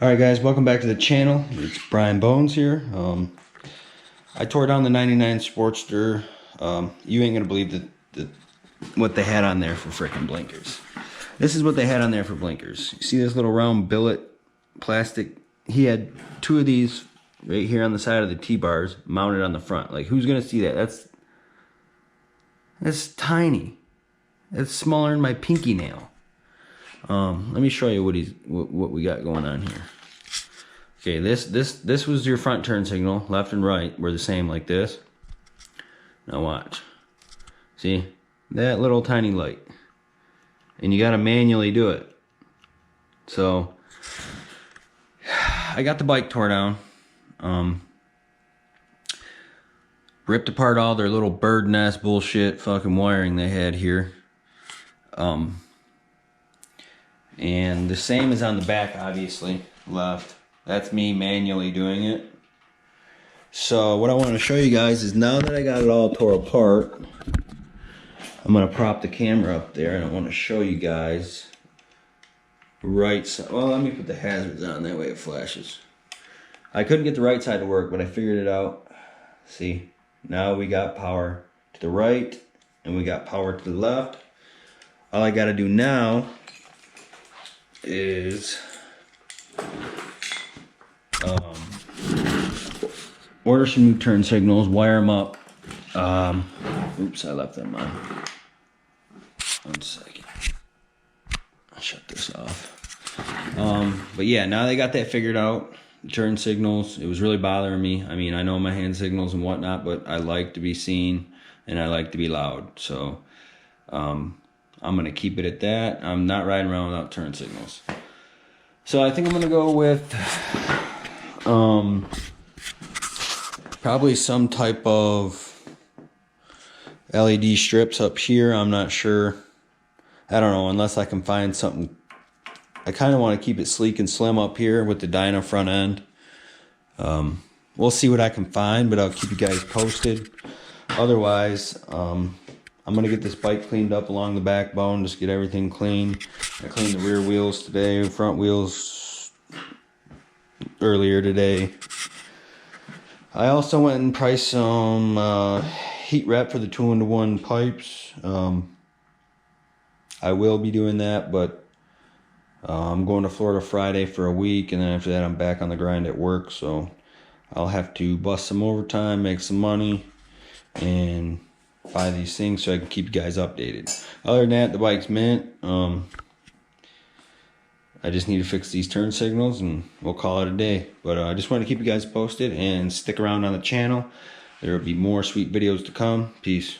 Alright guys, welcome back to the channel. It's Brian Bones here. I tore down the 99 Sportster. You ain't gonna believe what they had on there for frickin' blinkers. This is what they had on there for blinkers. You see this little round billet plastic? He had two of these right here on the side of the T-bars mounted on the front. Like, who's gonna see that? That's tiny. That's smaller than my pinky nail. Let me show you what we got going on here. Okay, this was your front turn signal. Left and right were the same, like this. Now watch. See that little tiny light, and you got to manually do it. So I got the bike tore down. Ripped apart all their little bird nest bullshit fucking wiring they had here. And the same is on the back, obviously, left. That's me manually doing it. So what I want to show you guys is, now that I got it all tore apart, I'm going to prop the camera up there and I want to show you guys right side. Well, let me put the hazards on, that way it flashes. I couldn't get the right side to work, but I figured it out. See, now we got power to the right and we got power to the left. All I got to do now is order some new turn signals, wire them up. Oops, I left them on. 1 second. I'll shut this off. But yeah, now they got that figured out. Turn signals, it was really bothering me. I mean, I know my hand signals and whatnot, but I like to be seen and I like to be loud. So I'm gonna keep it at that. I'm not riding around without turn signals. So I think I'm gonna go with probably some type of LED strips up here. I'm not sure. I don't know, unless I can find something. I kind of want to keep it sleek and slim up here with the dyno front end. We'll see what I can find, but I'll keep you guys posted. Otherwise, I'm going to get this bike cleaned up along the backbone, just get everything clean. I cleaned the rear wheels today, front wheels earlier today. I also went and priced some heat wrap for the 2-in-1 pipes. I will be doing that, but I'm going to Florida Friday for a week, and then after that I'm back on the grind at work, so I'll have to bust some overtime, make some money, and buy these things so I can keep you guys updated. Other than that, the bike's mint. I just need to fix these turn signals and we'll call it a day. But I just want to keep you guys posted and stick around on the channel. There will be more sweet videos to come. Peace.